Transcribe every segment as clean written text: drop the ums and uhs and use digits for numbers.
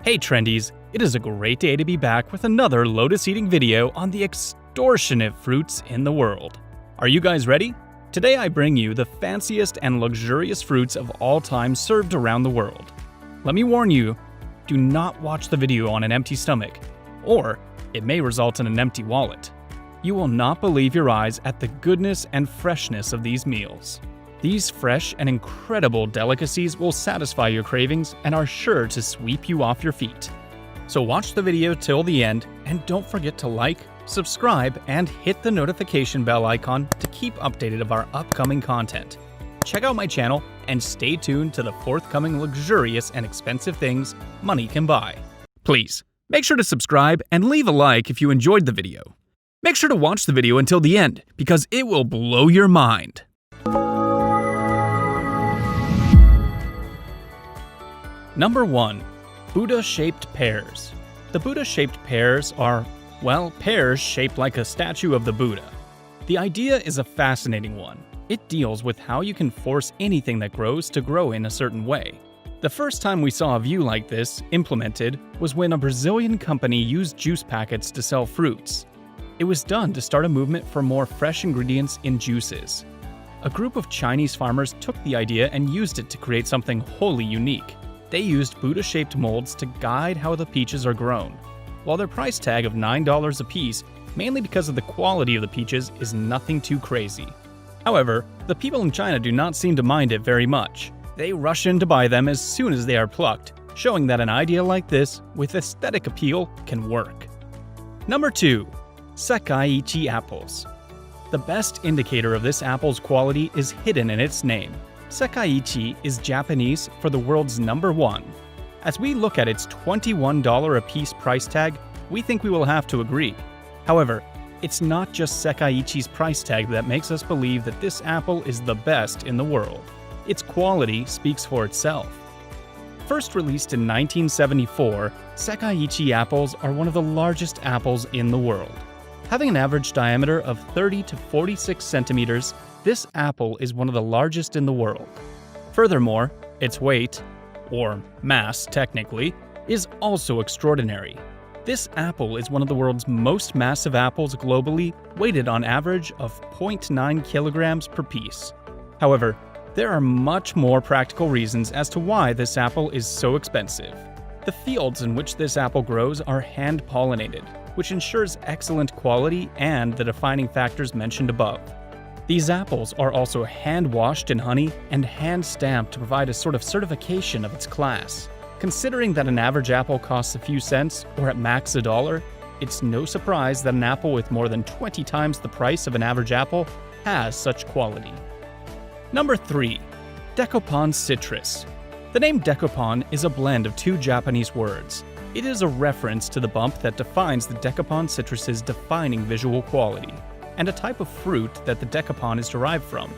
Hey trendies, it is a great day to be back with another lotus eating video on the extortionate fruits in the world. Are you guys ready? Today I bring you the fanciest and luxurious fruits of all time served around the world. Let me warn you, do not watch the video on an empty stomach, or it may result in an empty wallet. You will not believe your eyes at the goodness and freshness of these meals. These fresh and incredible delicacies will satisfy your cravings and are sure to sweep you off your feet. So watch the video till the end and don't forget to like, subscribe, and hit the notification bell icon to keep updated of our upcoming content. Check out my channel and stay tuned to the forthcoming luxurious and expensive things money can buy. Please, make sure to subscribe and leave a like if you enjoyed the video. Make sure to watch the video until the end because it will blow your mind. Number 1. Buddha-shaped pears. The Buddha-shaped pears are, well, pears shaped like a statue of the Buddha. The idea is a fascinating one. It deals with how you can force anything that grows to grow in a certain way. The first time we saw a view like this implemented was when a Brazilian company used juice packets to sell fruits. It was done to start a movement for more fresh ingredients in juices. A group of Chinese farmers took the idea and used it to create something wholly unique. They used Buddha-shaped molds to guide how the peaches are grown. While their price tag of $9 a piece, mainly because of the quality of the peaches, is nothing too crazy. However, the people in China do not seem to mind it very much. They rush in to buy them as soon as they are plucked, showing that an idea like this, with aesthetic appeal, can work. Number 2. Sekaiichi apples. The best indicator of this apple's quality is hidden in its name. Sekaiichi is Japanese for the world's number one. As we look at its $21 a piece price tag, we think we will have to agree. However, it's not just Sekaiichi's price tag that makes us believe that this apple is the best in the world. Its quality speaks for itself. First released in 1974, Sekaiichi apples are one of the largest apples in the world. Having an average diameter of 30 to 46 centimeters, this apple is one of the largest in the world. Furthermore, its weight, or mass technically, is also extraordinary. This apple is one of the world's most massive apples globally, weighted on average of 0.9 kilograms per piece. However, there are much more practical reasons as to why this apple is so expensive. The fields in which this apple grows are hand-pollinated, which ensures excellent quality and the defining factors mentioned above. These apples are also hand-washed in honey and hand-stamped to provide a sort of certification of its class. Considering that an average apple costs a few cents, or at max $1, it's no surprise that an apple with more than 20 times the price of an average apple has such quality. Number 3. Dekopon citrus. The name Dekopon is a blend of two Japanese words. It is a reference to the bump that defines the Dekopon citrus's defining visual quality, and a type of fruit that the Dekopon is derived from.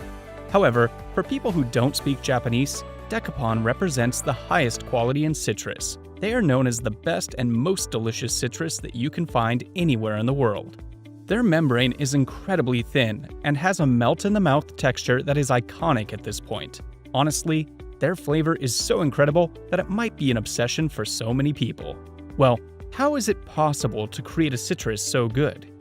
However, for people who don't speak Japanese, Dekopon represents the highest quality in citrus. They are known as the best and most delicious citrus that you can find anywhere in the world. Their membrane is incredibly thin and has a melt-in-the-mouth texture that is iconic at this point. Honestly, their flavor is so incredible that it might be an obsession for so many people. Well, how is it possible to create a citrus so good?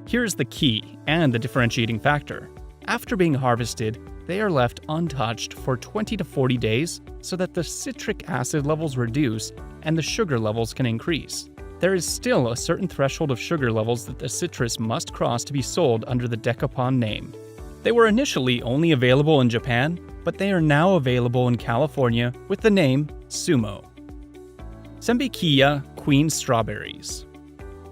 Here's the key and the differentiating factor. After being harvested, they are left untouched for 20 to 40 days so that the citric acid levels reduce and the sugar levels can increase. There is still a certain threshold of sugar levels that the citrus must cross to be sold under the Dekopon name. They were initially only available in Japan, but they are now available in California with the name Sumo. Sambuckia Queen Strawberries.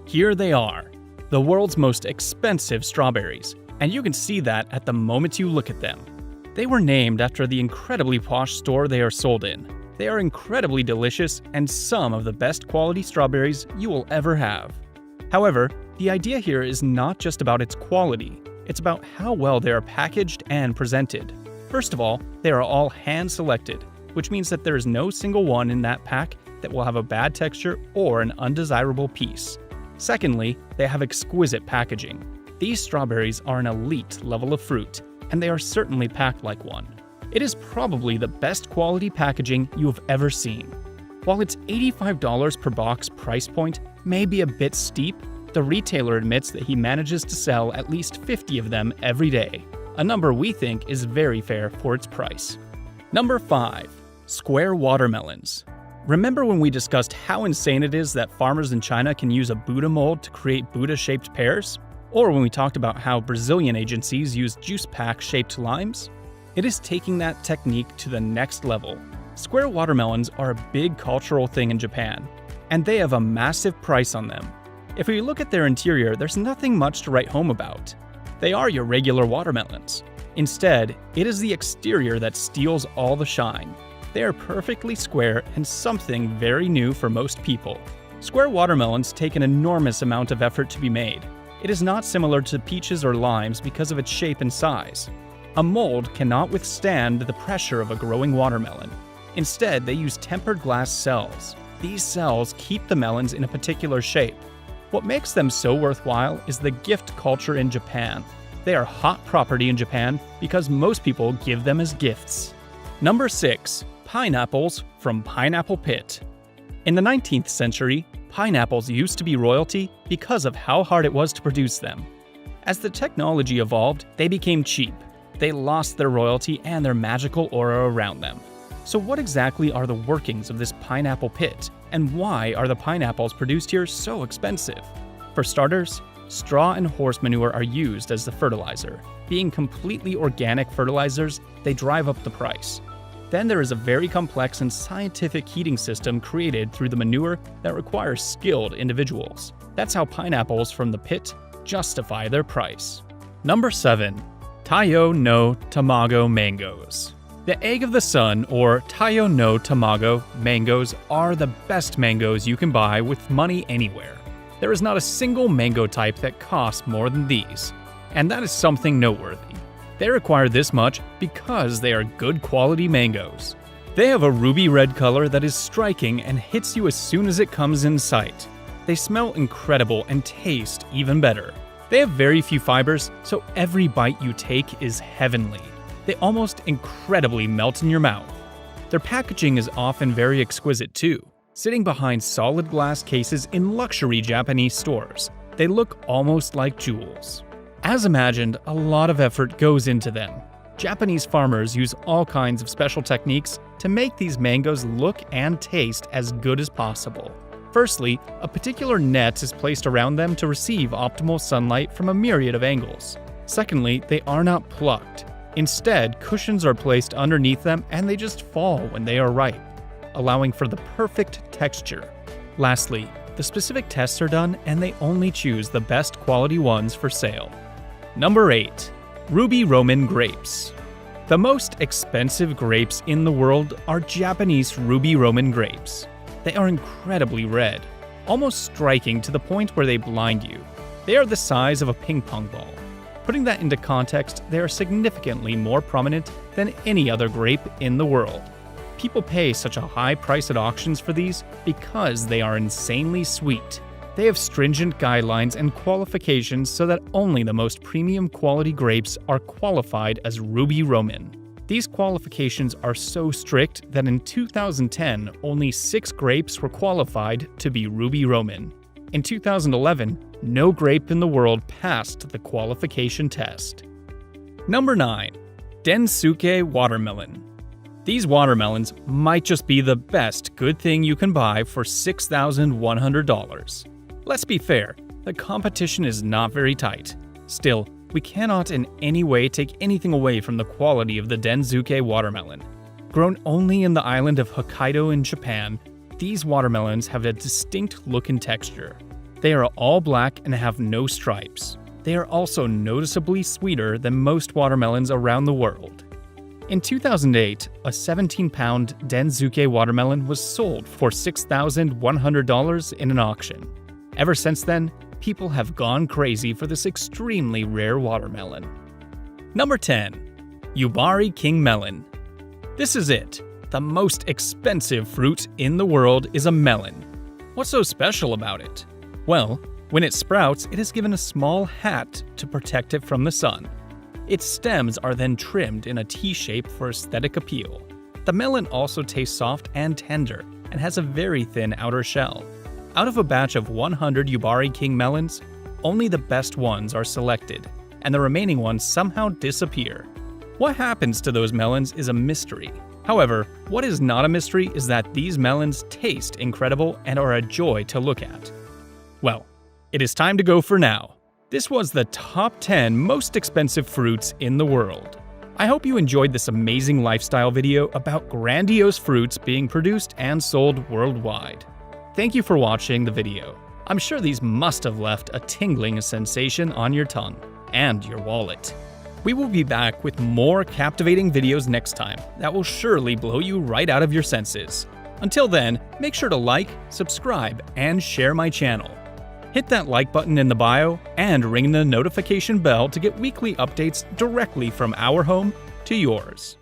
Here they are, the world's most expensive strawberries, and you can see that at the moment you look at them. They were named after the incredibly posh store they are sold in. They are incredibly delicious and some of the best quality strawberries you will ever have. However, the idea here is not just about its quality, it's about how well they are packaged and presented. First of all, they are all hand-selected, which means that there is no single one in that pack that will have a bad texture or an undesirable piece. Secondly, they have exquisite packaging. These strawberries are an elite level of fruit, and they are certainly packed like one. It is probably the best quality packaging you have ever seen. While its $85 per box price point may be a bit steep, the retailer admits that he manages to sell at least 50 of them every day, a number we think is very fair for its price. Number 5. Square watermelons. Remember when we discussed how insane it is that farmers in China can use a Buddha mold to create Buddha-shaped pears? Or when we talked about how Brazilian agencies use juice pack-shaped limes? It is taking that technique to the next level. Square watermelons are a big cultural thing in Japan, and they have a massive price on them. If we look at their interior, there's nothing much to write home about. They are your regular watermelons. Instead, it is the exterior that steals all the shine. They are perfectly square and something very new for most people. Square watermelons take an enormous amount of effort to be made. It is not similar to peaches or limes because of its shape and size. A mold cannot withstand the pressure of a growing watermelon. Instead, they use tempered glass cells. These cells keep the melons in a particular shape. What makes them so worthwhile is the gift culture in Japan. They are hot property in Japan because most people give them as gifts. Number 6. Pineapples from Pineapple Pit. In the 19th century, pineapples used to be royalty because of how hard it was to produce them. As the technology evolved, they became cheap. They lost their royalty and their magical aura around them. So what exactly are the workings of this pineapple pit, and why are the pineapples produced here so expensive? For starters, straw and horse manure are used as the fertilizer. Being completely organic fertilizers, they drive up the price. Then there is a very complex and scientific heating system created through the manure that requires skilled individuals. That's how pineapples from the pit justify their price. Number 7. Taiyo no Tamago mangoes. The egg of the sun, or Taiyo no Tamago mangoes, are the best mangoes you can buy with money anywhere. There is not a single mango type that costs more than these, and that is something noteworthy. They require this much because they are good quality mangoes. They have a ruby red color that is striking and hits you as soon as it comes in sight. They smell incredible and taste even better. They have very few fibers, so every bite you take is heavenly. They almost incredibly melt in your mouth. Their packaging is often very exquisite too, sitting behind solid glass cases in luxury Japanese stores. They look almost like jewels. As imagined, a lot of effort goes into them. Japanese farmers use all kinds of special techniques to make these mangoes look and taste as good as possible. Firstly, a particular net is placed around them to receive optimal sunlight from a myriad of angles. Secondly, they are not plucked. Instead, cushions are placed underneath them and they just fall when they are ripe, allowing for the perfect texture. Lastly, the specific tests are done and they only choose the best quality ones for sale. Number 8. Ruby Roman grapes. The most expensive grapes in the world are Japanese Ruby Roman grapes. They are incredibly red, almost striking to the point where they blind you. They are the size of a ping pong ball. Putting that into context, they are significantly more prominent than any other grape in the world. People pay such a high price at auctions for these because they are insanely sweet. They have stringent guidelines and qualifications so that only the most premium quality grapes are qualified as Ruby Roman. These qualifications are so strict that in 2010, only 6 grapes were qualified to be Ruby Roman. In 2011, no grape in the world passed the qualification test. Number 9. Densuke watermelon. These watermelons might just be the best good thing you can buy for $6,100. Let's be fair, the competition is not very tight. Still, we cannot in any way take anything away from the quality of the Densuke watermelon. Grown only in the island of Hokkaido in Japan, these watermelons have a distinct look and texture. They are all black and have no stripes. They are also noticeably sweeter than most watermelons around the world. In 2008, a 17-pound Densuke watermelon was sold for $6,100 in an auction. Ever since then, people have gone crazy for this extremely rare watermelon. Number 10. Yubari King Melon. This is it. The most expensive fruit in the world is a melon. What's so special about it? Well, when it sprouts, it is given a small hat to protect it from the sun. Its stems are then trimmed in a T shape for aesthetic appeal. The melon also tastes soft and tender. and has a very thin outer shell. Out of a batch of 100 Yubari King melons, only the best ones are selected, and the remaining ones somehow disappear. What happens to those melons is a mystery. However, what is not a mystery is that these melons taste incredible and are a joy to look at. Well, it is time to go for now. This was the top 10 most expensive fruits in the world. I hope you enjoyed this amazing lifestyle video about grandiose fruits being produced and sold worldwide. Thank you for watching the video. I'm sure these must have left a tingling sensation on your tongue and your wallet. We will be back with more captivating videos next time that will surely blow you right out of your senses. Until then, make sure to like, subscribe, and share my channel. Hit that like button in the bio and ring the notification bell to get weekly updates directly from our home to yours.